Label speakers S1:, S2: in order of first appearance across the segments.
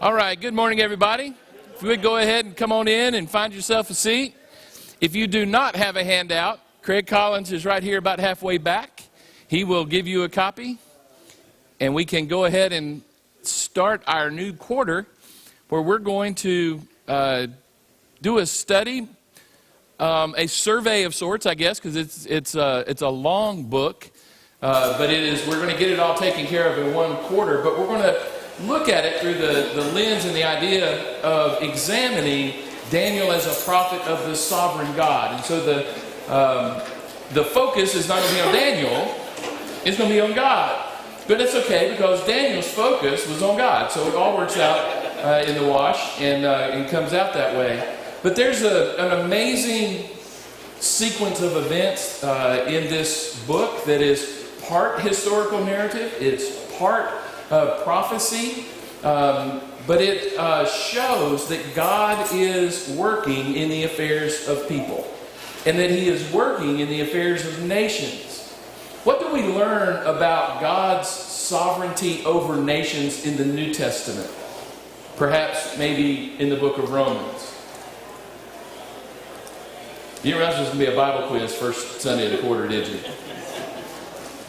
S1: All right, good morning, everybody. If you would go ahead and come on in and find yourself a seat. If you do not have a handout, Craig Collins is right here about halfway back. He will give you a copy, and we can go ahead and start our new quarter where we're going to do a study, a survey of sorts, I guess, because it's a long book, but we're going to get it all taken care of in one quarter, but we're going to look at it through the lens and the idea of examining Daniel as a prophet of the sovereign God. And so the focus is not going to be on Daniel, it's going to be on God. But that's okay, because Daniel's focus was on God. So it all works out in the wash and comes out that way. But there's an amazing sequence of events in this book that is part historical narrative, it's part prophecy, but it shows that God is working in the affairs of people, and that He is working in the affairs of nations. What do we learn about God's sovereignty over nations in the New Testament? Perhaps maybe in the book of Romans. You didn't realize there was going to be a Bible quiz first Sunday of the quarter, did you?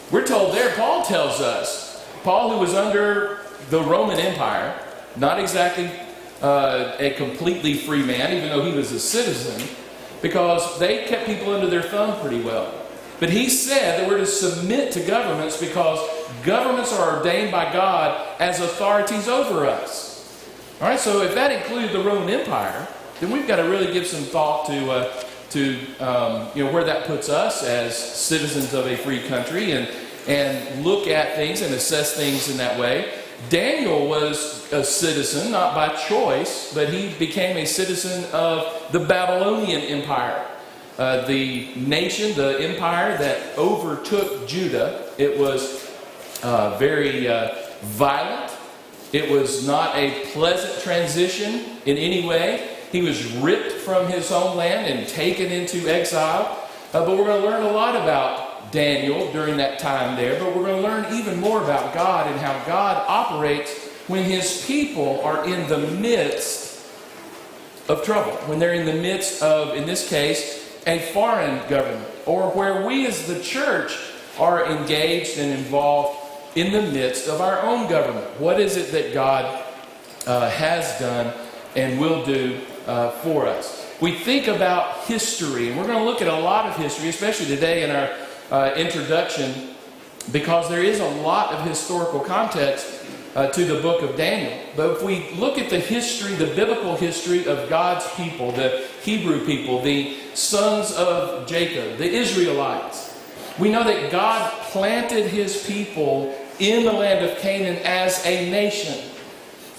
S1: We're told there, Paul tells us, Paul, who was under the Roman Empire, not exactly a completely free man, even though he was a citizen, because they kept people under their thumb pretty well. But he said that we're to submit to governments because governments are ordained by God as authorities over us. All right, so if that included the Roman Empire, then we've got to really give some thought to where that puts us as citizens of a free country, and look at things and assess things in that way. Daniel was a citizen, not by choice, but he became a citizen of the Babylonian Empire. The nation, the empire that overtook Judah. It was very violent. It was not a pleasant transition in any way. He was ripped from his homeland and taken into exile. But we're going to learn a lot about Daniel during that time there, but we're going to learn even more about God and how God operates when His people are in the midst of trouble, when they're in the midst of, in this case, a foreign government, or where we as the church are engaged and involved in the midst of our own government. What is it that God has done and will do for us? We think about history, and we're going to look at a lot of history, especially today in our introduction, because there is a lot of historical context to the book of Daniel. But if we look at the history, the biblical history of God's people, the Hebrew people, the sons of Jacob, the Israelites, we know that God planted His people in the land of Canaan as a nation.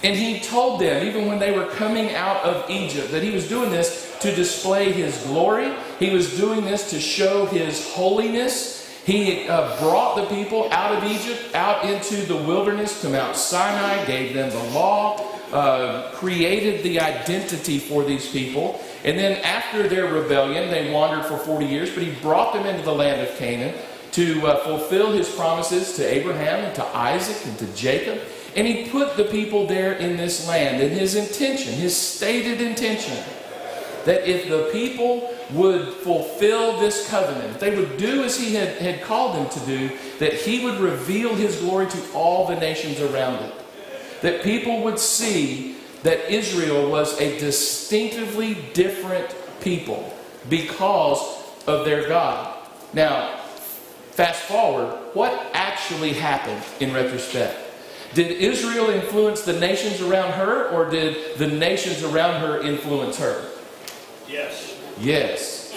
S1: And He told them, even when they were coming out of Egypt, that He was doing this to display His glory. He was doing this to show His holiness. He brought the people out of Egypt, out into the wilderness to Mount Sinai, gave them the law, created the identity for these people. And then after their rebellion, they wandered for 40 years, but He brought them into the land of Canaan to fulfill His promises to Abraham and to Isaac and to Jacob. And He put the people there in this land. And His intention, His stated intention, that if the people would fulfill this covenant, if they would do as He had called them to do, that He would reveal His glory to all the nations around it. That people would see that Israel was a distinctively different people because of their God. Now, fast forward, what actually happened in retrospect? Did Israel influence the nations around her, or did the nations around her influence her?
S2: Yes.
S1: Yes.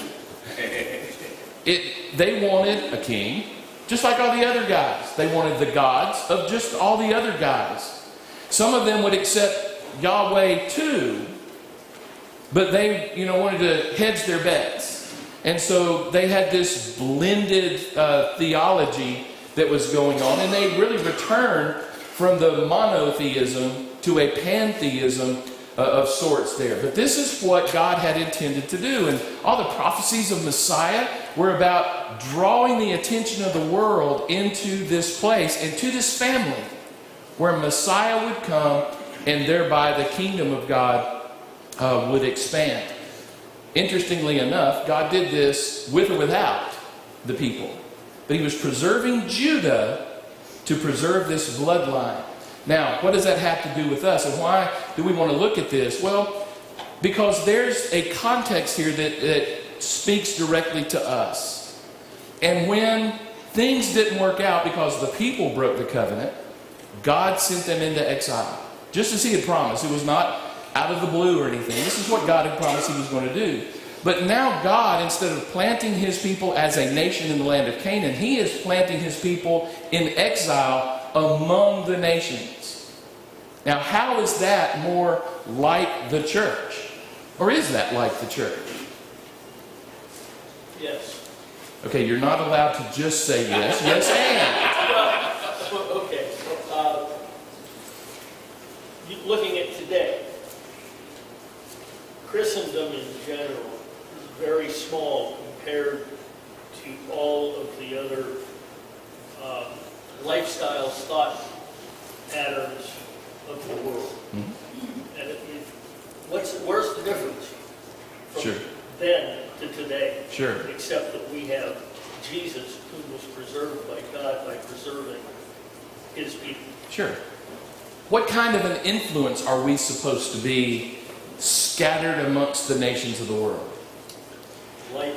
S1: They wanted a king, just like all the other guys. They wanted the gods of just all the other guys. Some of them would accept Yahweh too, but they, wanted to hedge their bets. And so they had this blended theology that was going on, and they really returned from the monotheism to a pantheism of sorts there. But this is what God had intended to do. And all the prophecies of Messiah were about drawing the attention of the world into this place and to this family where Messiah would come and thereby the kingdom of God would expand. Interestingly enough, God did this with or without the people. But he was preserving Judah to preserve this bloodline. Now, what does that have to do with us? And why do we want to look at this? Well, because there's a context here that speaks directly to us. And when things didn't work out because the people broke the covenant, God sent them into exile. Just as he had promised. It was not out of the blue or anything. This is what God had promised he was going to do. But now God, instead of planting his people as a nation in the land of Canaan, he is planting his people in exile among the nations. Now, how is that more like the church? Or is that like the church?
S2: Yes.
S1: Okay, you're not allowed to just say yes. Yes, and.
S2: Well, okay. Looking at today, Christendom in general is very small compared to all of the other lifestyles, thought patterns of the world. Mm-hmm. And where's the difference from then to today?
S1: Sure.
S2: Except that we have Jesus, who was preserved by God by preserving his people.
S1: Sure. What kind of an influence are we supposed to be scattered amongst the nations of the world?
S2: Light.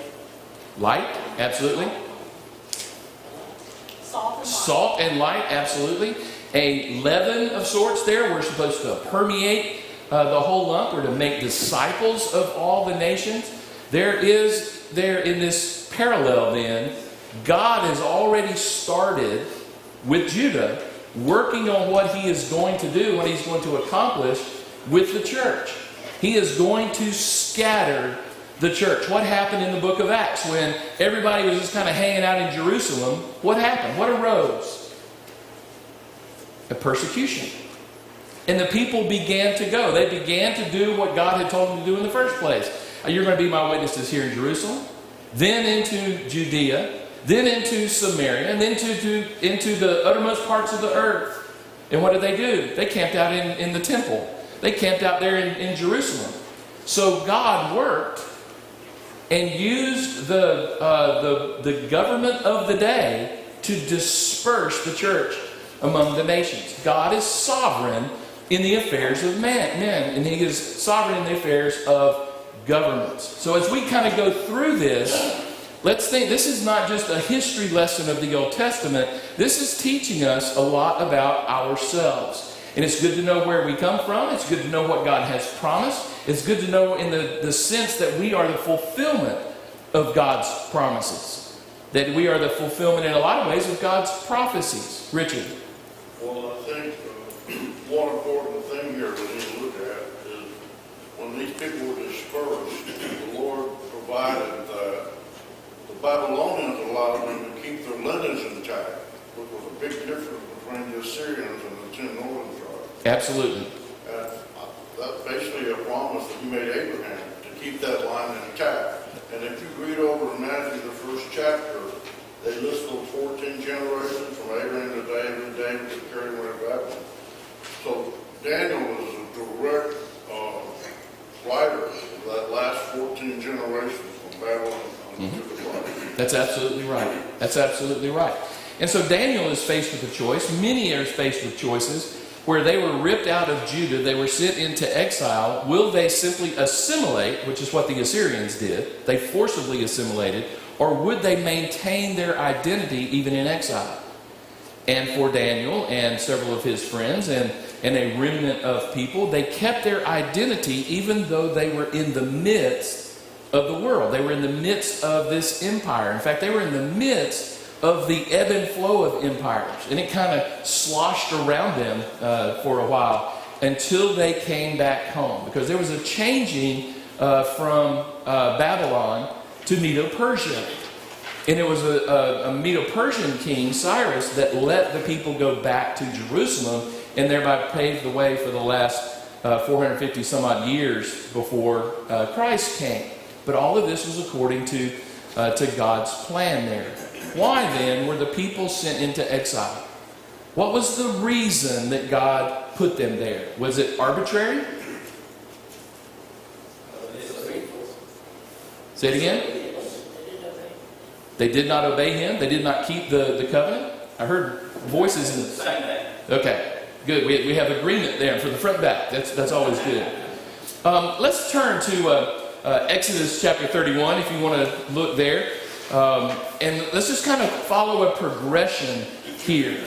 S1: Light, absolutely. Salt and light, absolutely. A leaven of sorts there. We're supposed to permeate the whole lump, or to make disciples of all the nations. There in this parallel then, God has already started with Judah, working on what he is going to do, what he's going to accomplish with the church. He is going to scatter the church. What happened in the book of Acts when everybody was just kind of hanging out in Jerusalem? What happened? What arose? A persecution. And the people began to go. They began to do what God had told them to do in the first place. You're going to be my witnesses here in Jerusalem, then into Judea, then into Samaria, and then into the uttermost parts of the earth. And what did they do? They camped out in the temple. They camped out there in Jerusalem. So God worked and used the government of the day to disperse the church among the nations. God is sovereign in the affairs of men, and he is sovereign in the affairs of governments. So as we kind of go through this, let's think, this is not just a history lesson of the Old Testament. This is teaching us a lot about ourselves. And it's good to know where we come from. It's good to know what God has promised. It's good to know in the sense that we are the fulfillment of God's promises. That we are the fulfillment in a lot of ways of God's prophecies. Richard?
S3: Well, I think one important thing here we need to look at is when these people were dispersed, the Lord provided that the Babylonians allowed them to keep their lineage intact, which was a big difference between the Assyrians and the 10 northern tribes.
S1: Absolutely.
S3: And that's basically a promise that he made Abraham, to keep that line intact. And if you read over in Matthew, the first chapter, they list those 14 generations from Abraham to David to carry away to Babylon. So Daniel is a direct writer of that last 14 generations from Babylon to the Bible.
S1: That's absolutely right. That's absolutely right. And so Daniel is faced with a choice. Many are faced with choices where they were ripped out of Judah. They were sent into exile. Will they simply assimilate, which is what the Assyrians did? They forcibly assimilated. Or would they maintain their identity even in exile? And for Daniel and several of his friends and a remnant of people, they kept their identity even though they were in the midst of the world. They were in the midst of this empire. In fact, they were in the midst of the ebb and flow of empires. And it kind of sloshed around them for a while until they came back home. Because there was a changing from Babylon to Medo-Persia. And it was a Medo-Persian king, Cyrus, that let the people go back to Jerusalem and thereby paved the way for the last 450 some odd years before Christ came. But all of this was according to God's plan there. Why then were the people sent into exile? What was the reason that God put them there? Was it arbitrary? Say it again. They did not obey him. They did not keep the covenant. I heard voices in the... Okay, good. We have agreement there for the front and back. That's always good. Let's turn to Exodus chapter 31, if you want to look there. And let's just kind of follow a progression here.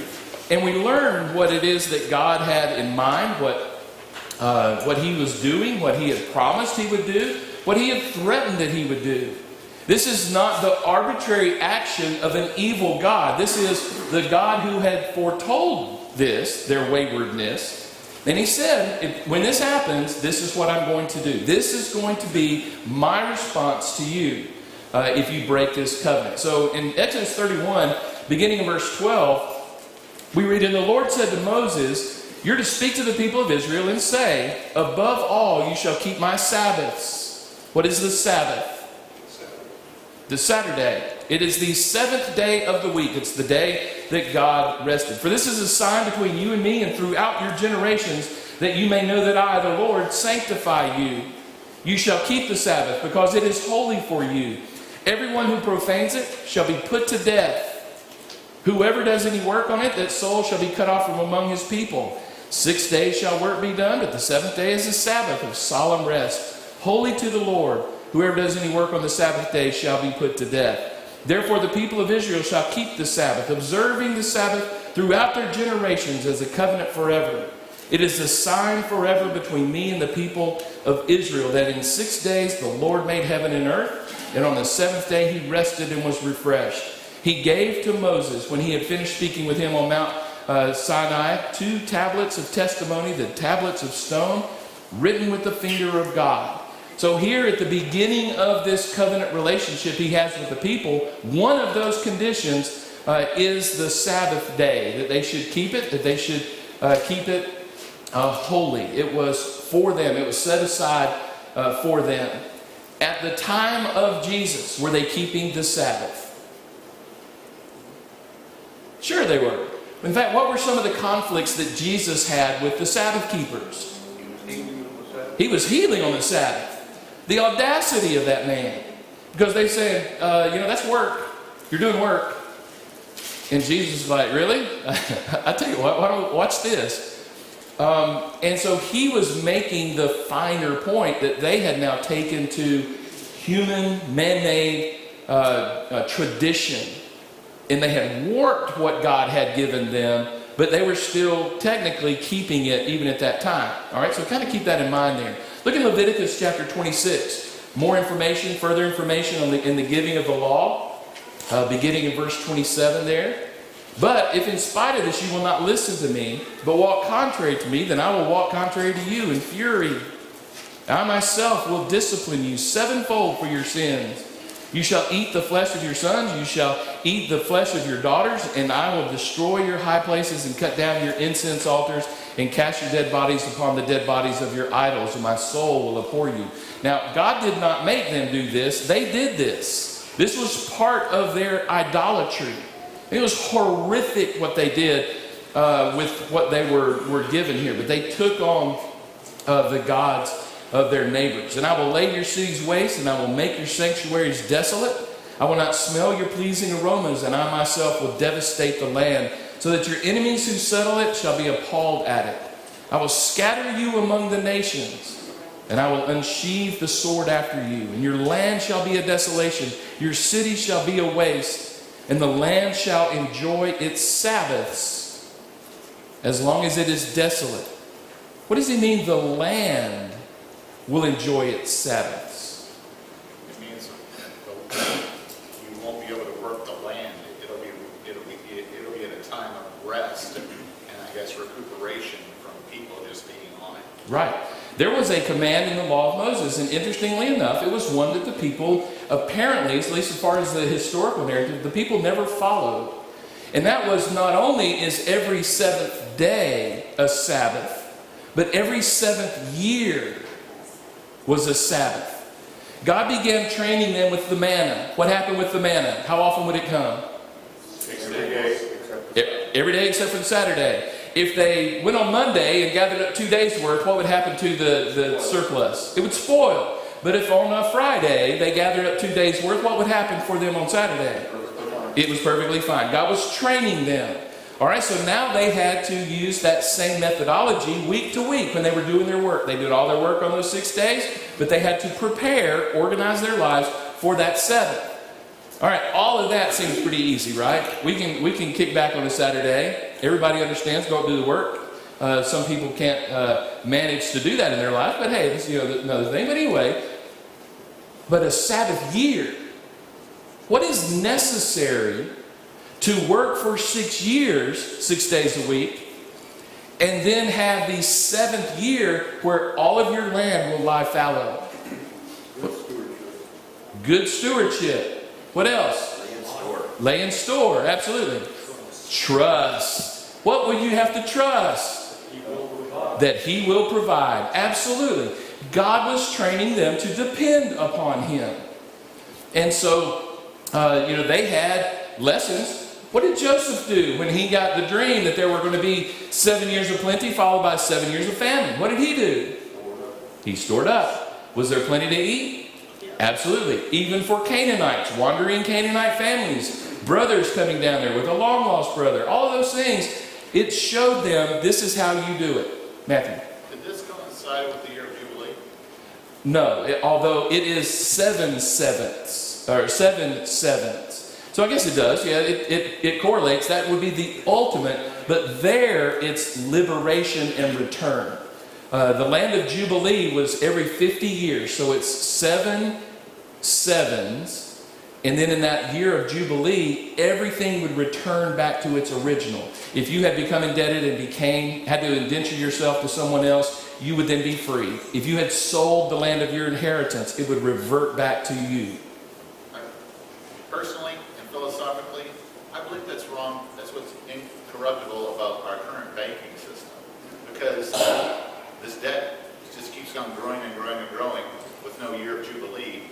S1: And we learn what it is that God had in mind, what he was doing, what he had promised he would do, what he had threatened that he would do. This is not the arbitrary action of an evil God. This is the God who had foretold this, their waywardness. And he said, when this happens, this is what I'm going to do. This is going to be my response to you if you break this covenant. So in Exodus 31, beginning in verse 12, we read, "And the Lord said to Moses, you're to speak to the people of Israel and say, above all you shall keep my Sabbaths." What is the Sabbath? The Saturday. It is the seventh day of the week. It's the day that God rested. "For this is a sign between you and me and throughout your generations, that you may know that I, the Lord, sanctify you. You shall keep the Sabbath, because it is holy for you. Everyone who profanes it shall be put to death. Whoever does any work on it, that soul shall be cut off from among his people. 6 days shall work be done, but the seventh day is a Sabbath of solemn rest, holy to the Lord. Whoever does any work on the Sabbath day shall be put to death. Therefore the people of Israel shall keep the Sabbath, observing the Sabbath throughout their generations as a covenant forever. It is a sign forever between me and the people of Israel, that in 6 days the Lord made heaven and earth, and on the seventh day he rested and was refreshed. He gave to Moses, when he had finished speaking with him on Mount Sinai, 2 tablets of testimony, the tablets of stone, written with the finger of God." So here at the beginning of this covenant relationship he has with the people, one of those conditions is the Sabbath day, that they should keep it, that they should keep it holy. It was for them. It was set aside for them. At the time of Jesus, were they keeping the Sabbath? Sure they were. In fact, what were some of the conflicts that Jesus had with the Sabbath keepers? He was healing on the Sabbath. The audacity of that man. Because they said, that's work. You're doing work. And Jesus is like, really? I tell you what, watch this. And so he was making the finer point that they had now taken to human, man-made tradition. And they had warped what God had given them, but they were still technically keeping it even at that time. All right, so kind of keep that in mind there. Look in Leviticus chapter 26. More information, further information in the giving of the law, beginning in verse 27 there. "But if in spite of this you will not listen to me, but walk contrary to me, then I will walk contrary to you in fury. I myself will discipline you sevenfold for your sins. You shall eat the flesh of your sons, you shall eat the flesh of your daughters, and I will destroy your high places and cut down your incense altars and cast your dead bodies upon the dead bodies of your idols, and my soul will abhor you." Now, God did not make them do this. They did this. This was part of their idolatry. It was horrific what they did with what they were given here. But they took on the gods of their neighbors. "And I will lay your cities waste, and I will make your sanctuaries desolate. I will not smell your pleasing aromas, and I myself will devastate the land, so that your enemies who settle it shall be appalled at it. I will scatter you among the nations, and I will unsheathe the sword after you. And your land shall be a desolation, your city shall be a waste, and the land shall enjoy its Sabbaths as long as it is desolate." What does he mean, the land will enjoy its Sabbaths?
S4: It means you won't be able to work the land. It'll be at a time of rest and I guess recuperation from people just being on it.
S1: Right. There was a command in the law of Moses, and interestingly enough, it was one that the people apparently, at least as far as the historical narrative, the people never followed. And that was, not only is every seventh day a Sabbath, but every seventh year was a Sabbath. God began training them with the manna. What happened with the manna? How often would it come?
S4: 6 days.
S1: Every day except for the Saturday. If they went on Monday and gathered up 2 days' worth, what would happen to the surplus? It would spoil. But if on a Friday they gathered up 2 days' worth, what would happen for them on Saturday? It was perfectly fine. God was training them. All right, so now they had to use that same methodology week to week when they were doing their work. They did all their work on those 6 days, but they had to prepare, organize their lives for that seventh. All right, all of that seems pretty easy, right? We can kick back on a Saturday. Everybody understands, go do the work. Some people can't manage to do that in their life, but hey, this is another thing. But anyway, but a Sabbath year, what is necessary to work for 6 years, 6 days a week, and then have the seventh year where all of your land will lie fallow? Good stewardship. What else?
S4: Lay in store.
S1: Lay in store, absolutely. Trust. What will you have to trust? That He will provide. Absolutely. God was training them to depend upon Him. And so, they had lessons. What did Joseph do when he got the dream that there were going to be 7 years of plenty followed by 7 years of famine? What did he do? He stored up. Was there plenty to eat? Absolutely. Even for Canaanites, wandering Canaanite families, brothers coming down there with a long-lost brother, all of those things, it showed them this is how you do it. Matthew.
S4: Did this coincide with the year of Jubilee?
S1: No, although it is 7 sevenths, or 7 sevenths. So I guess it does. Yeah, it correlates. That would be the ultimate. But there, it's liberation and return. The land of Jubilee was every 50 years. So it's 7 sevens. And then in that year of Jubilee, everything would return back to its original. If you had become indebted and had to indenture yourself to someone else, you would then be free. If you had sold the land of your inheritance, it would revert back to you.
S4: Personally and philosophically, I believe that's wrong. That's what's incorruptible about our current banking system. Because this debt just keeps on growing and growing and growing with no year of Jubilee.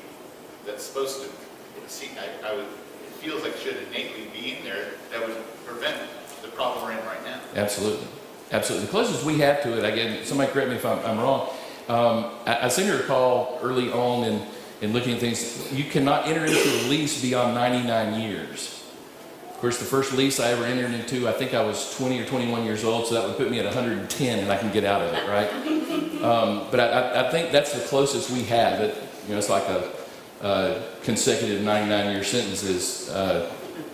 S4: That's supposed to, it feels like it should innately be in there. That would prevent the problem we're in right now.
S1: Absolutely. Absolutely. The closest we have to it, again, somebody correct me if I'm wrong, I seem to recall early on in looking at things, you cannot enter into a lease beyond 99 years. Of course, the first lease I ever entered into, I think I was 20 or 21 years old, so that would put me at 110 and I can get out of it, right? But I think that's the closest we have. It's like a consecutive 99-year sentence is, how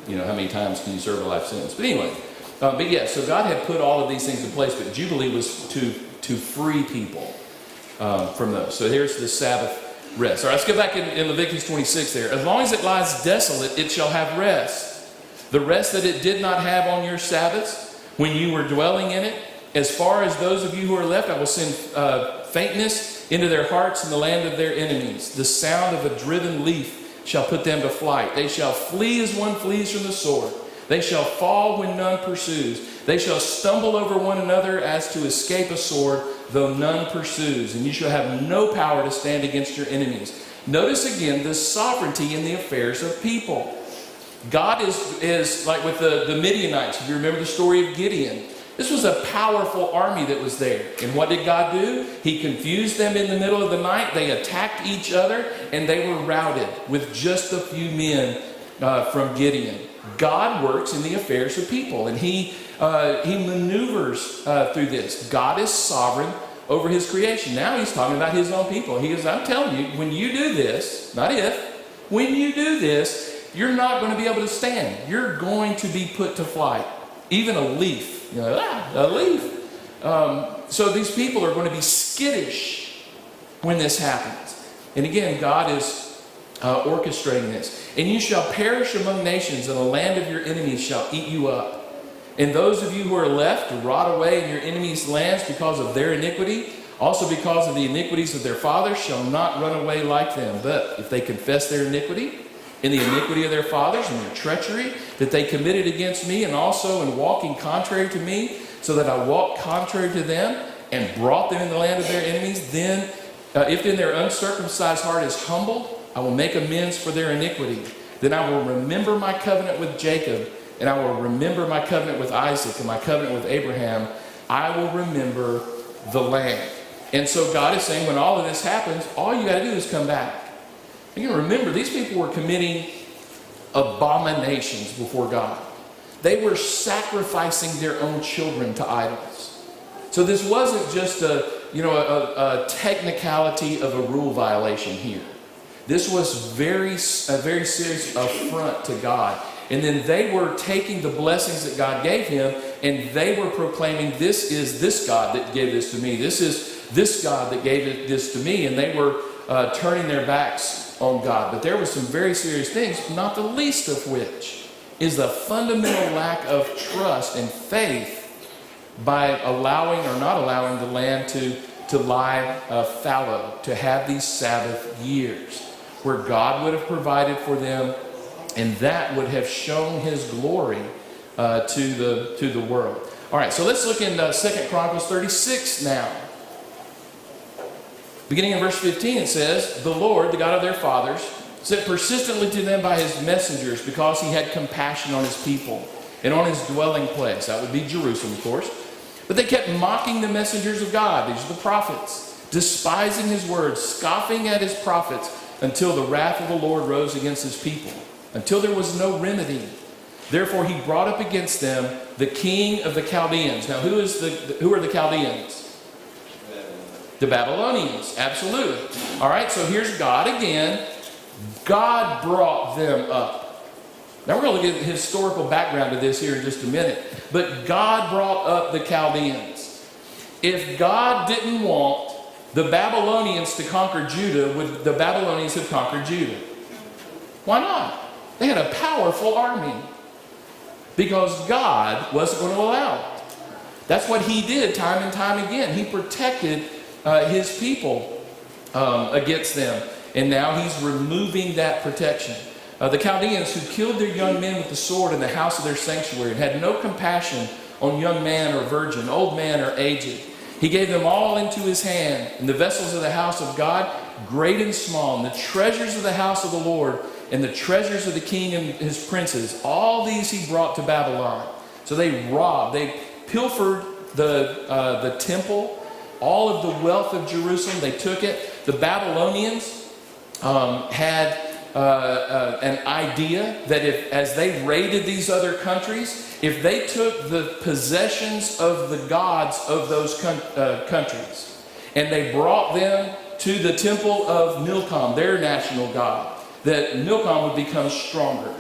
S1: many times can you serve a life sentence? But anyway, so God had put all of these things in place, but Jubilee was to free people from those. So here's the Sabbath rest. All right, let's go back in Leviticus 26 there. As long as it lies desolate, it shall have rest. The rest that it did not have on your Sabbaths, when you were dwelling in it, as far as those of you who are left, I will send faintness into their hearts in the land of their enemies. The sound of a driven leaf shall put them to flight. They shall flee as one flees from the sword. They shall fall when none pursues. They shall stumble over one another as to escape a sword, though none pursues. And you shall have no power to stand against your enemies. Notice again the sovereignty in the affairs of people. God is like with the Midianites. If you remember the story of Gideon, this was a powerful army that was there. And what did God do? He confused them in the middle of the night. They attacked each other and they were routed with just a few men from Gideon. God works in the affairs of people, and He maneuvers through this. God is sovereign over His creation. Now He's talking about His own people. He is, I'm telling you, when you do this, not if, when you do this, you're not going to be able to stand. You're going to be put to flight. Even a leaf, a leaf. So these people are going to be skittish when this happens. And again, God is orchestrating this. And you shall perish among nations, and the land of your enemies shall eat you up. And those of you who are left to rot away in your enemies' lands because of their iniquity, also because of the iniquities of their fathers, shall not run away like them. But if they confess their iniquity, and the iniquity of their fathers, and their treachery that they committed against me, and also in walking contrary to me, so that I walked contrary to them, and brought them in the land of their enemies, then, if then their uncircumcised heart is humbled, I will make amends for their iniquity. Then I will remember my covenant with Jacob, and I will remember my covenant with Isaac and my covenant with Abraham. I will remember the land. And so God is saying, when all of this happens, all you got to do is come back. You can remember, these people were committing abominations before God. They were sacrificing their own children to idols. So this wasn't just a technicality of a rule violation here. This was a very serious affront to God. And then they were taking the blessings that God gave him, and they were proclaiming, this is this God that gave this to me. This is this God that gave this to me. And they were turning their backs on God. But there were some very serious things, not the least of which is the fundamental lack of trust and faith by allowing or not allowing the land to lie fallow, to have these Sabbath years where God would have provided for them, and that would have shown his glory to the world. All right, so let's look in 2 Chronicles 36 now. Beginning in verse 15, it says, the Lord, the God of their fathers, sent persistently to them by his messengers because he had compassion on his people and on his dwelling place. That would be Jerusalem, of course. But they kept mocking the messengers of God. These are the prophets, despising his words, scoffing at his prophets, until the wrath of the Lord rose against his people, until there was no remedy. Therefore he brought up against them the king of the Chaldeans. Now who are the Chaldeans? The Babylonians, absolutely. All right, so here's God again. God brought them up. Now we're going to look at the historical background of this here in just a minute. But God brought up the Chaldeans. If God didn't want the Babylonians to conquer Judah, would the Babylonians have conquered Judah? Why not? They had a powerful army. Because God wasn't going to allow it. That's what he did time and time again. He protected his people against them. And now he's removing that protection. The Chaldeans who killed their young men with the sword in the house of their sanctuary and had no compassion on young man or virgin, old man or aged. He gave them all into his hand, and the vessels of the house of God, great and small, and the treasures of the house of the Lord, and the treasures of the king and his princes. All these he brought to Babylon. So they robbed, they pilfered the temple, all of the wealth of Jerusalem. They took it. The Babylonians had an idea that as they raided these other countries, if they took the possessions of the gods of those countries and they brought them to the temple of Milcom, their national god, that Milcom would become stronger.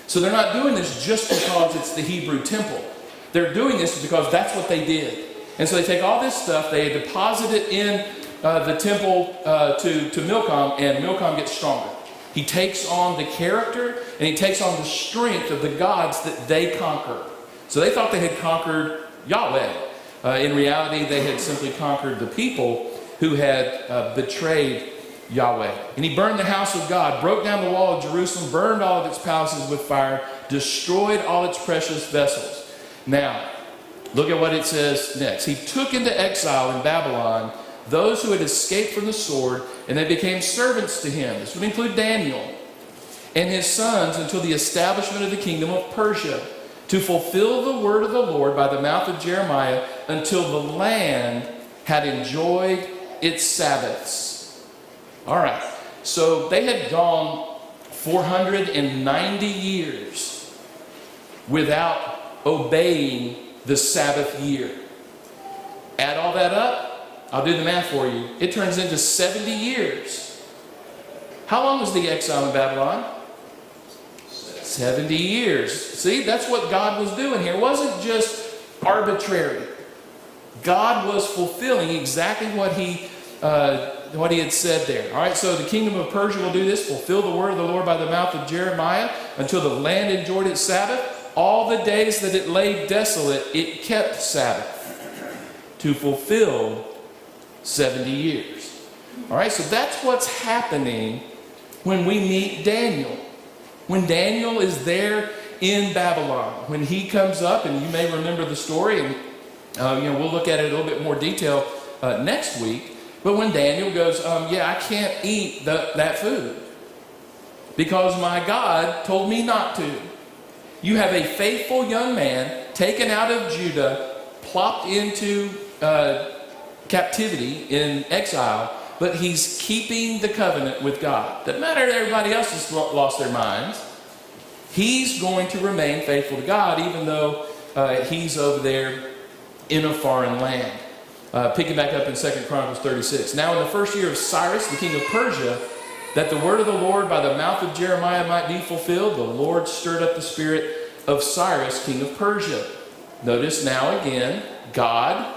S1: So they're not doing this just because it's the Hebrew temple. They're doing this because that's what they did. And so they take all this stuff, they deposit it in the temple to Milcom, and Milcom gets stronger. He takes on the character and he takes on the strength of the gods that they conquer. So they thought they had conquered Yahweh. In reality, they had simply conquered the people who had betrayed Yahweh. And he burned the house of God, broke down the wall of Jerusalem, burned all of its palaces with fire, destroyed all its precious vessels. Now, look at what it says next. He took into exile in Babylon those who had escaped from the sword, and they became servants to him. This would include Daniel and his sons until the establishment of the kingdom of Persia, to fulfill the word of the Lord by the mouth of Jeremiah, until the land had enjoyed its Sabbaths. All right, so they had gone 490 years without obeying the Sabbath year. Add all that up, I'll do the math for you. It turns into 70 years. How long was the exile in Babylon? 70 years. See, that's what God was doing here. It wasn't just arbitrary. God was fulfilling exactly what he had said there. All right, so the kingdom of Persia will do this, fulfill the word of the Lord by the mouth of Jeremiah, until the land enjoyed its Sabbath. All the days that it lay desolate, it kept Sabbath, to fulfill 70 years. All right, so that's what's happening when we meet Daniel. When Daniel is there in Babylon, when he comes up, and you may remember the story, and we'll look at it in a little bit more detail next week. But when Daniel goes, I can't eat that food because my God told me not to. You have a faithful young man taken out of Judah, plopped into captivity in exile, but he's keeping the covenant with God. Doesn't matter that everybody else has lost their minds. He's going to remain faithful to God, even though he's over there in a foreign land. Picking back up in 2 Chronicles 36. Now in the first year of Cyrus, the king of Persia, that the word of the Lord by the mouth of Jeremiah might be fulfilled, the Lord stirred up the spirit of Cyrus, king of Persia. Notice now again, God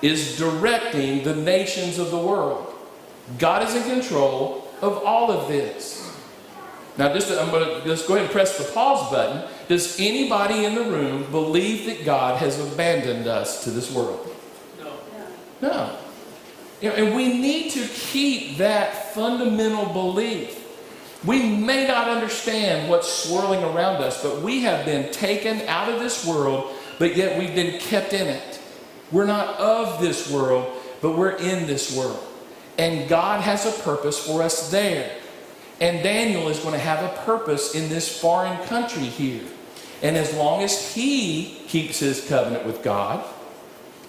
S1: is directing the nations of the world. God is in control of all of this. Now, I'm going to just go ahead and press the pause button. Does anybody in the room believe that God has abandoned us to this world? No. And we need to keep that fundamental belief. We may not understand what's swirling around us, but we have been taken out of this world, but yet we've been kept in it. We're not of this world, but we're in this world. And God has a purpose for us there. And Daniel is going to have a purpose in this foreign country here. And as long as he keeps his covenant with God,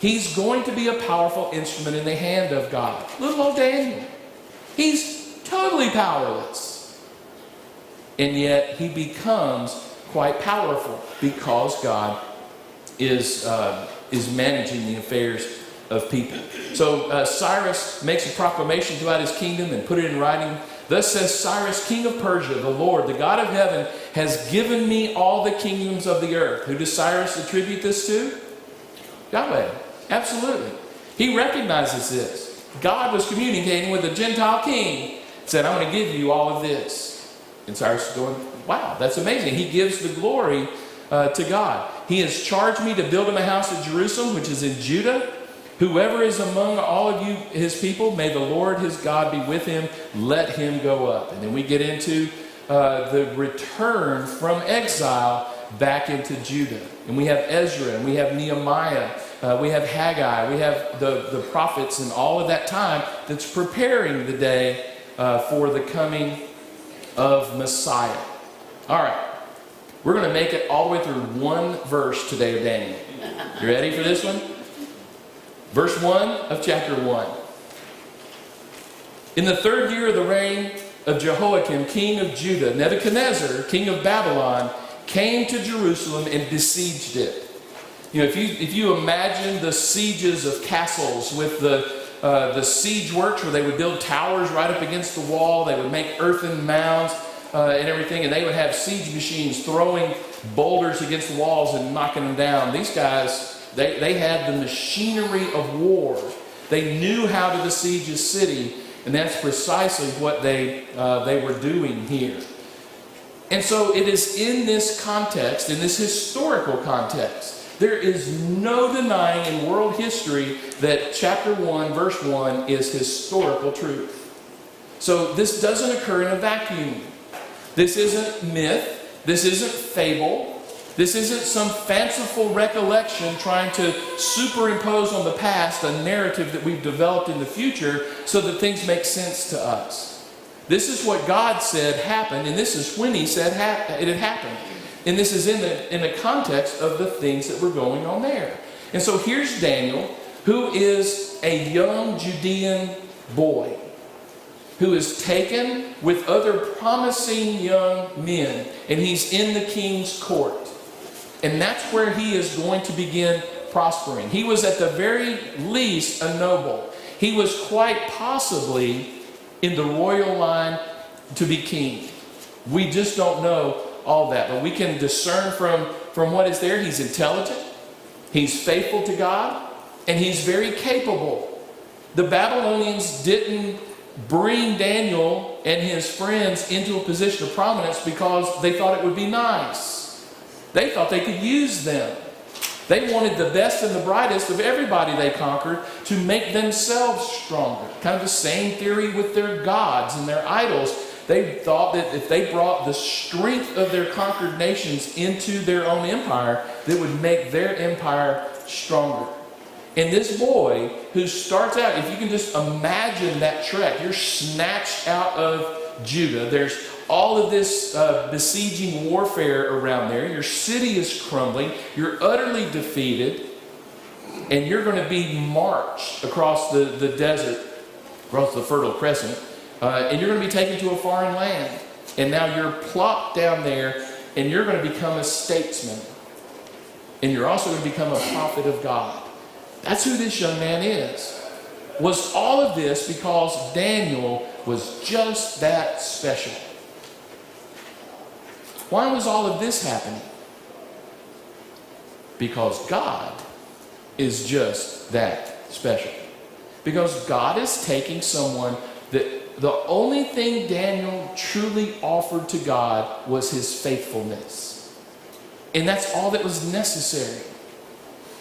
S1: he's going to be a powerful instrument in the hand of God. Little old Daniel. He's totally powerless. And yet he becomes quite powerful because God is managing the affairs of people. So Cyrus makes a proclamation throughout his kingdom and put it in writing. Thus says Cyrus, king of Persia, the Lord, the God of heaven, has given me all the kingdoms of the earth. Who does Cyrus attribute this to? Yahweh. Absolutely. He recognizes this. God was communicating with a Gentile king. Said, I'm going to give you all of this. And Cyrus is going, wow, that's amazing. He gives the glory to God. He has charged me to build him a house at Jerusalem, which is in Judah. Whoever is among all of you, his people, may the Lord his God be with him. Let him go up. And then we get into the return from exile back into Judah. And we have Ezra, and we have Nehemiah, we have Haggai, we have the prophets, and all of that time that's preparing the day for the coming of Messiah. All right. We're going to make it all the way through one verse today of Daniel. You ready for this one? Verse 1 of chapter 1. In the third year of the reign of Jehoiakim, king of Judah, Nebuchadnezzar, king of Babylon, came to Jerusalem and besieged it. You know, if you imagine the sieges of castles with the siege works where they would build towers right up against the wall, they would make earthen mounds and everything, and they would have siege machines throwing boulders against the walls and knocking them down. These guys, they had the machinery of war. They knew how to besiege a city, and that's precisely what they were doing here. And so it is in this context, in this historical context, there is no denying in world history that chapter 1, verse 1 is historical truth. So this doesn't occur in a vacuum. This isn't myth. This isn't fable. This isn't some fanciful recollection trying to superimpose on the past a narrative that we've developed in the future so that things make sense to us. This is what God said happened, and this is when he said it had happened. And this is in the context of the things that were going on there. And so here's Daniel, who is a young Judean boy, who is taken with other promising young men, and he's in the king's court. And that's where he is going to begin prospering. He was at the very least a noble. He was quite possibly in the royal line to be king. We just don't know all that, but we can discern from what is there. He's intelligent, he's faithful to God, and he's very capable. The Babylonians didn't bring Daniel and his friends into a position of prominence because they thought it would be nice. They thought they could use them. They wanted the best and the brightest of everybody they conquered to make themselves stronger. Kind of the same theory with their gods and their idols. They thought that if they brought the strength of their conquered nations into their own empire, that would make their empire stronger. And this boy who starts out, if you can just imagine that trek, you're snatched out of Judah. There's all of this besieging warfare around there. Your city is crumbling. You're utterly defeated. And you're going to be marched across the desert, across the Fertile Crescent. And you're going to be taken to a foreign land. And now you're plopped down there, and you're going to become a statesman. And you're also going to become a prophet of God. That's who this young man is. Was all of this because Daniel was just that special? Why was all of this happening? Because God is just that special. Because God is taking someone that the only thing Daniel truly offered to God was his faithfulness. And that's all that was necessary.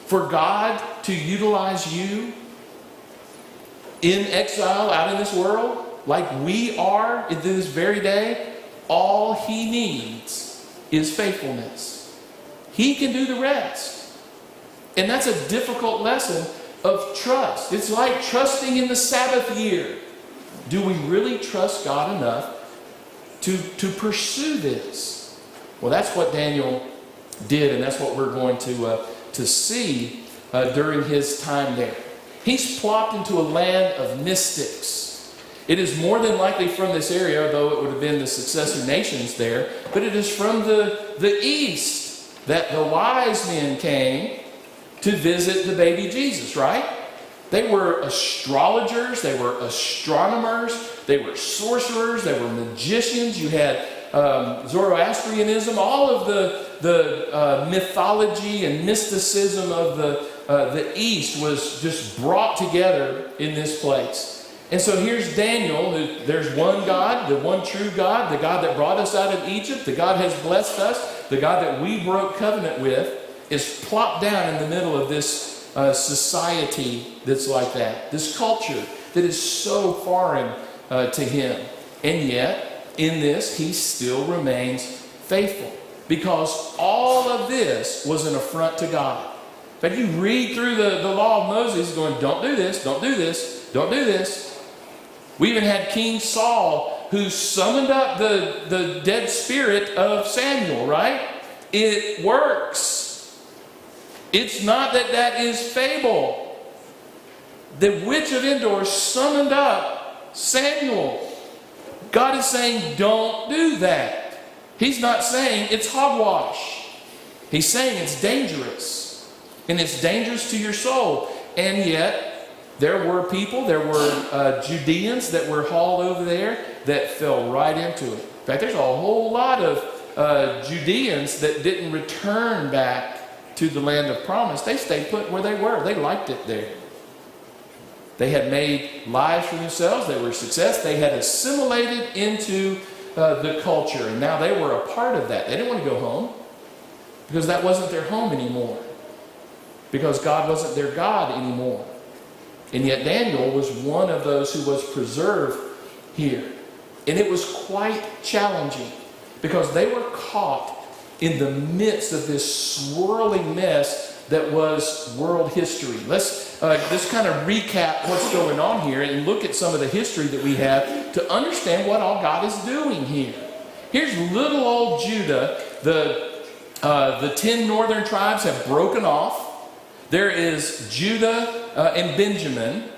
S1: For God to utilize you in exile out in this world, like we are in this very day, all he needs is faithfulness. He can do the rest. And that's a difficult lesson of trust. It's like trusting in the Sabbath year. Do we really trust God enough to pursue this? Well, that's what Daniel did, and that's what we're going to see during his time there. He's plopped into a land of mystics. It is more than likely from this area, though it would have been the successor nations there, but it is from the east that the wise men came to visit the baby Jesus, right? They were astrologers, they were astronomers, they were sorcerers, they were magicians. You had Zoroastrianism, all of the mythology and mysticism of the East was just brought together in this place. And so here's Daniel. There's one God, the one true God, the God that brought us out of Egypt, the God has blessed us, the God that we broke covenant with, is plopped down in the middle of this society that's like that, this culture that is so foreign to him. And yet, in this, he still remains faithful, because all of this was an affront to God. In fact, you read through the law of Moses going, don't do this, don't do this, don't do this. We even had King Saul, who summoned up the dead spirit of Samuel, right? It works. It's not that is fable. The witch of Endor summoned up Samuel. God is saying, don't do that. He's not saying it's hogwash. He's saying it's dangerous. And it's dangerous to your soul. And yet, there were people, there were Judeans that were hauled over there that fell right into it. In fact, there's a whole lot of Judeans that didn't return back to the land of promise. They stayed put where they were. They liked it there. They had made lives for themselves. They were a success. They had assimilated into the culture, and now they were a part of that. They didn't want to go home because that wasn't their home anymore, because God wasn't their God anymore. And yet Daniel was one of those who was preserved here. And it was quite challenging because they were caught in the midst of this swirling mess that was world history. Let's just kind of recap what's going on here and look at some of the history that we have to understand what all God is doing here. Here's little old Judah. The 10 northern tribes have broken off. There is Judah and Benjamin,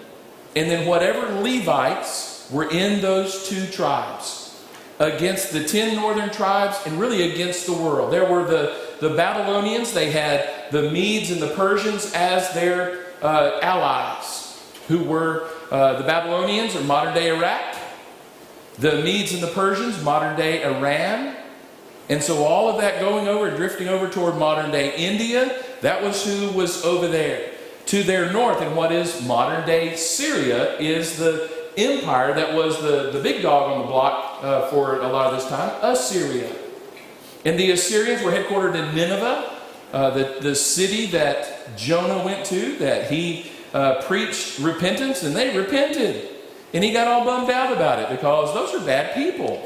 S1: and then whatever Levites were in those two tribes against the 10 northern tribes and really against the world. There were the Babylonians. They had the Medes and the Persians as their allies, who were the Babylonians or modern day Iraq, the Medes and the Persians, modern day Iran. And so all of that going over, drifting over toward modern day India, that was who was over there. To their north, in what is modern day Syria, is the empire that was the big dog on the block for a lot of this time, Assyria. And the Assyrians were headquartered in Nineveh, the city that Jonah went to, that he preached repentance, and they repented. And he got all bummed out about it because those are bad people.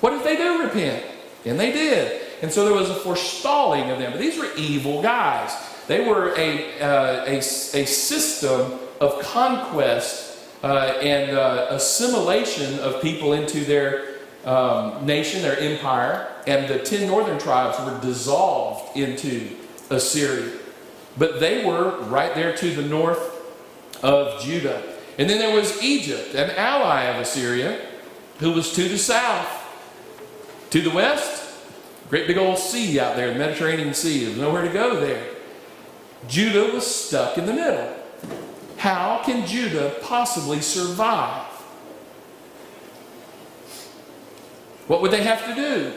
S1: What if they do repent? And they did. And so there was a forestalling of them. But these were evil guys. They were a system of conquest and assimilation of people into their nation, their empire, and the 10 northern tribes were dissolved into Assyria. But they were right there to the north of Judah. And then there was Egypt, an ally of Assyria, who was to the south. To the west, great big old sea out there, the Mediterranean Sea. There's nowhere to go there. Judah was stuck in the middle. How can Judah possibly survive? What would they have to do?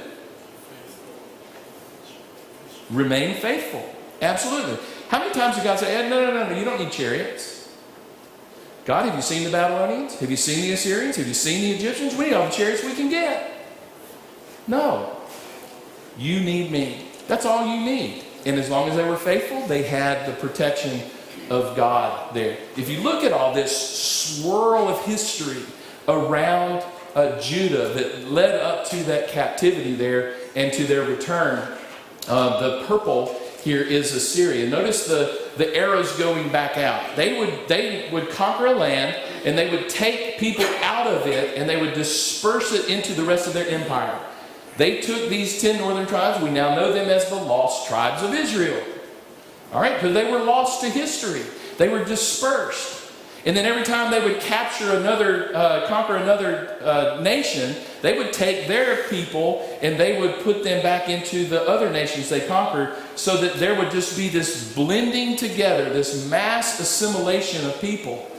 S1: Remain faithful. Absolutely. How many times did God say, no, you don't need chariots? God, have you seen the Babylonians? Have you seen the Assyrians? Have you seen the Egyptians? We need all the chariots we can get. No. You need me. That's all you need. And as long as they were faithful, they had the protection of God there. If you look at all this swirl of history around Judah that led up to that captivity there and to their return, the purple here is Assyria. Notice the arrows going back out. They would conquer a land, and they would take people out of it, and they would disperse it into the rest of their empire. They took these 10 northern tribes. We now know them as the lost tribes of Israel. All right, because they were lost to history. They were dispersed. And then every time they would capture conquer another nation, they would take their people and they would put them back into the other nations they conquered, so that there would just be this blending together, this mass assimilation of people.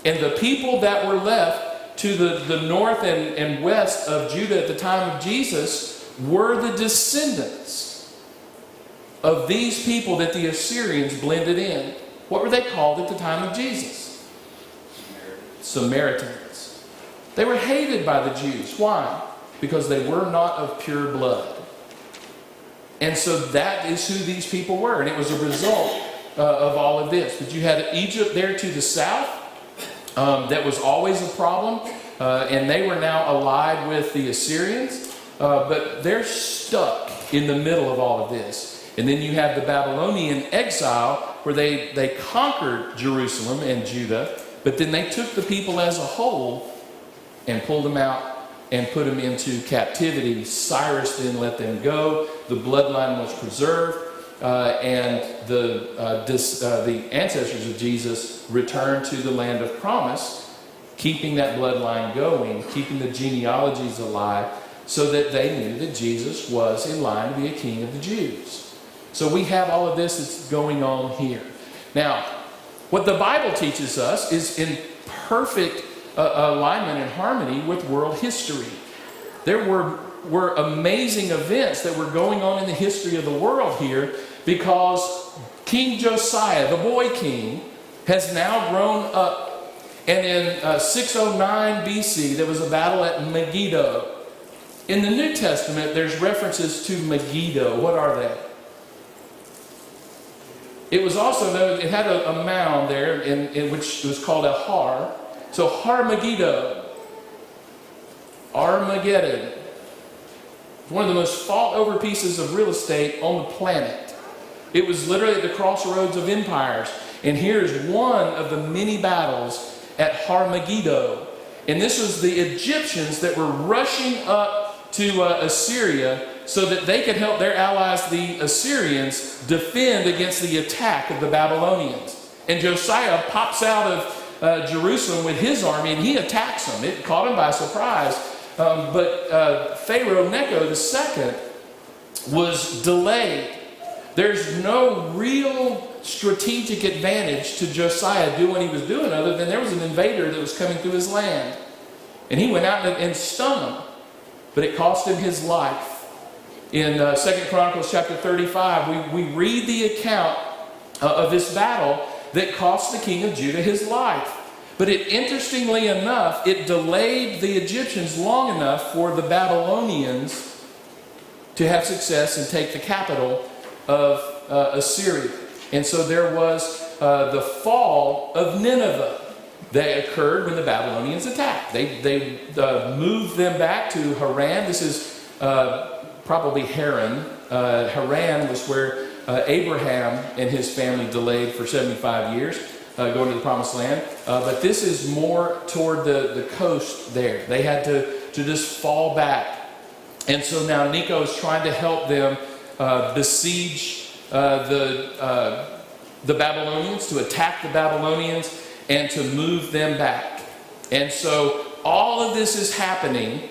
S1: And the people that were left to the north and west of Judah at the time of Jesus were the descendants of these people that the Assyrians blended in. What were they called at the time of Jesus? Samaritans. They were hated by the Jews. Why? Because they were not of pure blood. And so that is who these people were. And it was a result of all of this. But you had Egypt there to the south. That was always a problem. And they were now allied with the Assyrians. But they're stuck in the middle of all of this. And then you have the Babylonian exile, where they conquered Jerusalem and Judah. But then they took the people as a whole and pulled them out and put them into captivity. Cyrus then let them go. The bloodline was preserved. And the ancestors of Jesus returned to the land of promise, keeping that bloodline going, keeping the genealogies alive, so that they knew that Jesus was in line to be a king of the Jews. So we have all of this that's going on here. Now, what the Bible teaches us is in perfect alignment and harmony with world history. There were amazing events that were going on in the history of the world here, because King Josiah, the boy king, has now grown up. And in 609 BC, there was a battle at Megiddo. In the New Testament, there's references to Megiddo. What are they? It was also known, it had a mound there in which was called a har. So Har Megiddo, Armageddon. One of the most fought over pieces of real estate on the planet. It was literally at the crossroads of empires. And here's one of the many battles at Har Megiddo. And this was the Egyptians that were rushing up to Assyria, so that they could help their allies, the Assyrians, defend against the attack of the Babylonians. And Josiah pops out of Jerusalem with his army, and he attacks them. It caught him by surprise. But Pharaoh Necho II was delayed. There's no real strategic advantage to Josiah doing what he was doing, other than there was an invader that was coming through his land. And he went out and stung him. But it cost him his life. In 2 Chronicles chapter 35, we read the account of this battle that cost the king of Judah his life. But interestingly enough, it delayed the Egyptians long enough for the Babylonians to have success and take the capital of Assyria. And so there was the fall of Nineveh that occurred when the Babylonians attacked. They moved them back to Haran. This is probably Haran. Haran was where Abraham and his family delayed for 75 years going to the promised land. But this is more toward the coast there. They had to just fall back And so now Necho is trying to help them besiege the Babylonians, to attack the Babylonians, and to move them back. And so all of this is happening.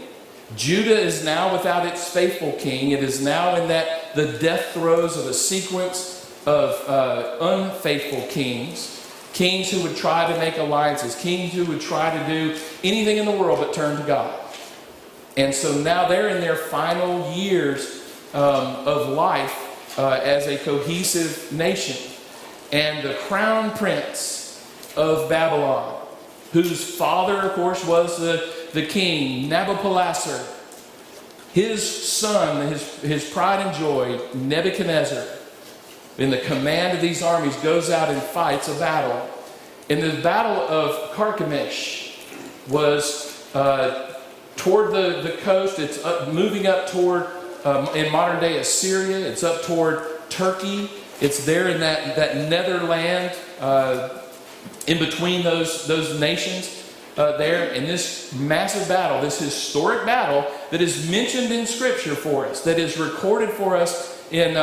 S1: Judah is now without its faithful king. It is now in the death throes of a sequence of unfaithful kings. Kings who would try to make alliances. Kings who would try to do anything in the world but turn to God. And so now they're in their final years of life as a cohesive nation. And the crown prince of Babylon, whose father, of course, was the king, Nabopolassar, his son, his pride and joy, Nebuchadnezzar, in the command of these armies, goes out and fights a battle. And the battle of Carchemish was toward the coast. It's moving up toward, in modern day Assyria. It's up toward Turkey. It's there in that netherland in between those nations there. And this massive battle, this historic battle that is mentioned in Scripture for us, that is recorded for us in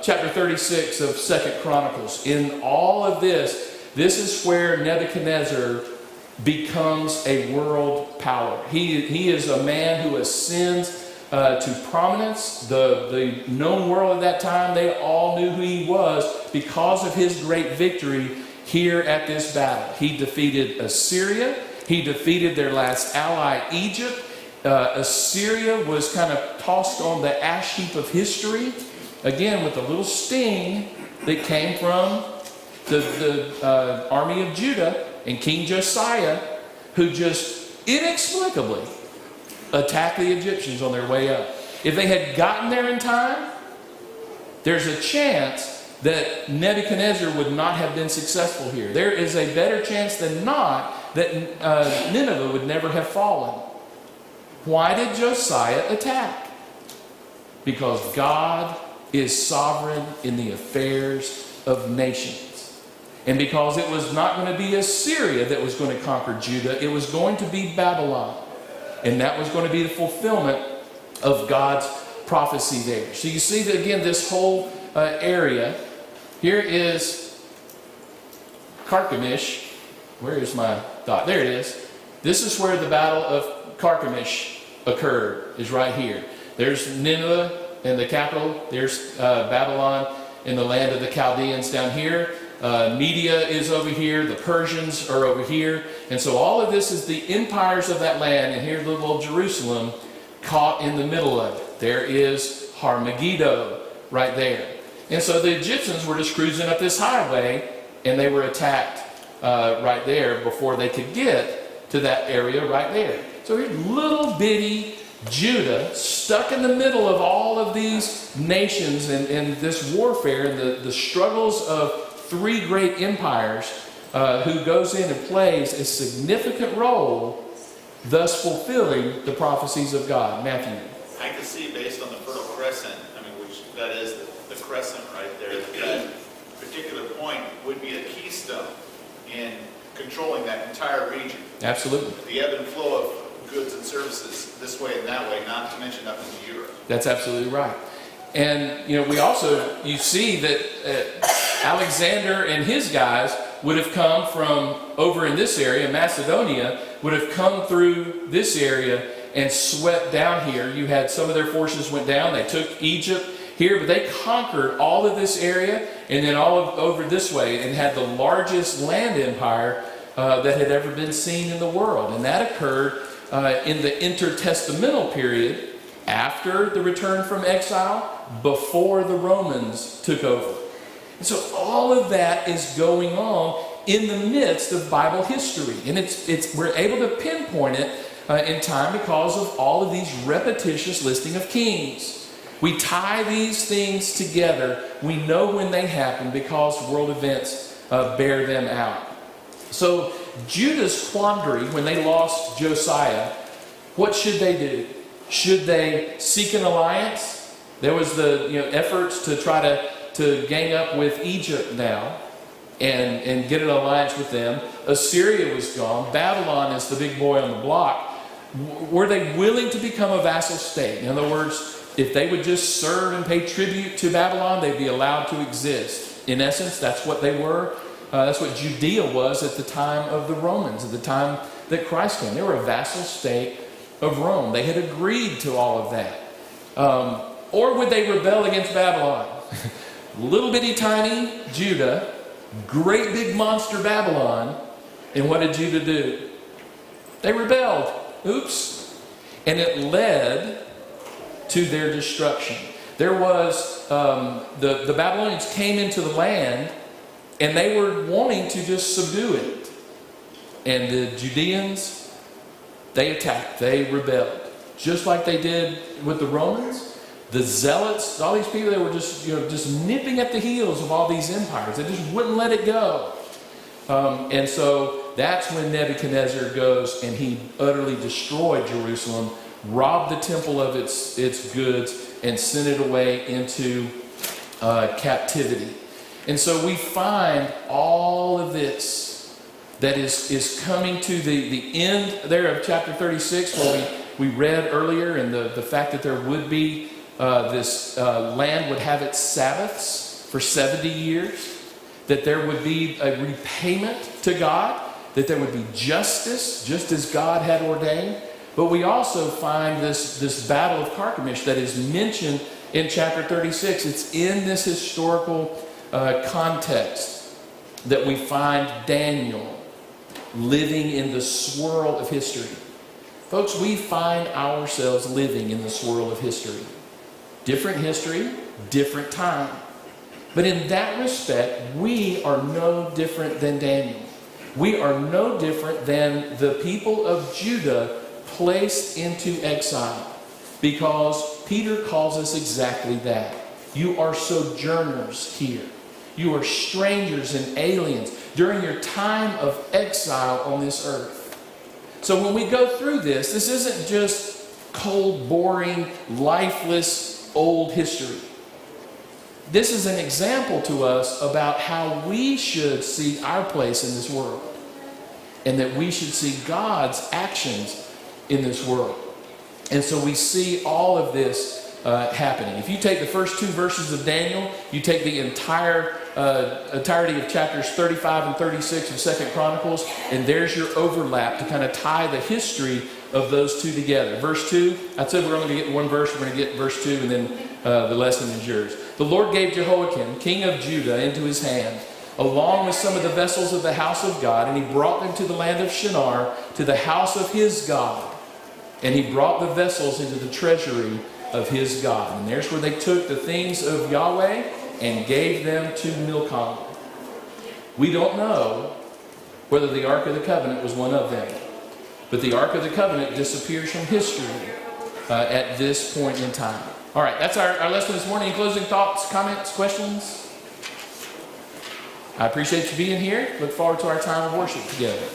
S1: chapter 36 of 2 Chronicles. In all of this is where Nebuchadnezzar becomes a world power. He is a man who ascends to prominence. The known world at that time, they all knew who he was because of his great victory here at this battle. He defeated Assyria. He defeated their last ally, Egypt. Assyria was kind of tossed on the ash heap of history, again with a little sting that came from the army of Judah and King Josiah, who just inexplicably attacked the Egyptians on their way up. If they had gotten there in time, there's a chance that Nebuchadnezzar would not have been successful here. There is a better chance than not that Nineveh would never have fallen. Why did Josiah attack? Because God is sovereign in the affairs of nations. And because it was not going to be Assyria that was going to conquer Judah, it was going to be Babylon. And that was going to be the fulfillment of God's prophecy there. So you see that again, this whole area. Here is Carchemish. Where is my dot? There it is. This is where the battle of Carchemish occurred, is right here. There's Nineveh in the capital. There's Babylon in the land of the Chaldeans down here. Media is over here. The Persians are over here. And so all of this is the empires of that land. And here's little Jerusalem caught in the middle of it. There is Megiddo right there. And so the Egyptians were just cruising up this highway, and they were attacked right there before they could get to that area right there. So here's little bitty Judah stuck in the middle of all of these nations and this warfare and the struggles of three great empires, who goes in and plays a significant role, thus fulfilling the prophecies of God. Matthew.
S4: I can see, based on the Fertile Crescent, which that is the crescent right there, that particular point would be a keystone in controlling that entire region.
S1: Absolutely.
S4: The ebb and flow of goods and services this way and that way, not to mention up into Europe.
S1: That's absolutely right. And, you see that Alexander and his guys would have come from over in this area, Macedonia, would have come through this area and swept down here. You had some of their forces went down. They took Egypt here, but they conquered all of this area and then over this way and had the largest land empire that had ever been seen in the world. And that occurred in the intertestamental period, after the return from exile, before the Romans took over. And so all of that is going on in the midst of Bible history. And we're able to pinpoint it in time because of all of these repetitious listing of kings. We tie these things together. We know when they happen because world events bear them out. So Judah's quandary when they lost Josiah, what should they do? Should they seek an alliance? There was the efforts to try to gang up with Egypt now and get an alliance with them. Assyria was gone. Babylon is the big boy on the block. Were they willing to become a vassal state? In other words, if they would just serve and pay tribute to Babylon, they'd be allowed to exist. In essence, that's what they were. That's what Judea was at the time of the Romans, at the time that Christ came. They were a vassal state of Rome. They had agreed to all of that. Or would they rebel against Babylon? Little bitty tiny Judah, great big monster Babylon. And what did Judah do? They rebelled. Oops. And it led to their destruction. There was, the Babylonians came into the land and they were wanting to just subdue it. And the Judeans, they attacked, they rebelled. Just like they did with the Romans. The Zealots, all these people, they were just nipping at the heels of all these empires. They just wouldn't let it go. And so that's when Nebuchadnezzar goes and he utterly destroyed Jerusalem, robbed the temple of its goods, and sent it away into captivity. And so we find all of this that is coming to the end there of chapter 36, where we read earlier, and the fact that there would be this land would have its Sabbaths for 70 years, that there would be a repayment to God, that there would be justice, just as God had ordained. But we also find this battle of Carchemish that is mentioned in chapter 36. It's in this historical context that we find Daniel living in the swirl of history. Folks, we find ourselves living in the swirl of history. Different history, different time. But in that respect, we are no different than Daniel. We are no different than the people of Judah placed into exile. Because Peter calls us exactly that. You are sojourners here. You are strangers and aliens during your time of exile on this earth. So when we go through this isn't just cold, boring, lifeless, old history. This is an example to us about how we should see our place in this world. And that we should see God's actions in this world. And so we see all of this happening. If you take the first two verses of Daniel, you take the entirety of chapters 35 and 36 of 2 Chronicles, and there's your overlap to kind of tie the history of those two together. Verse 2, I said we're only going to get one verse. We're going to get verse 2, and then the lesson is yours. The Lord gave Jehoiakim, king of Judah, into his hand, along with some of the vessels of the house of God, and he brought them to the land of Shinar, to the house of his God. And he brought the vessels into the treasury of his God. And there's where they took the things of Yahweh and gave them to Milcom. We don't know whether the Ark of the Covenant was one of them. But the Ark of the Covenant disappears from history at this point in time. All right, that's our lesson this morning. Closing thoughts, comments, questions? I appreciate you being here. Look forward to our time of worship together.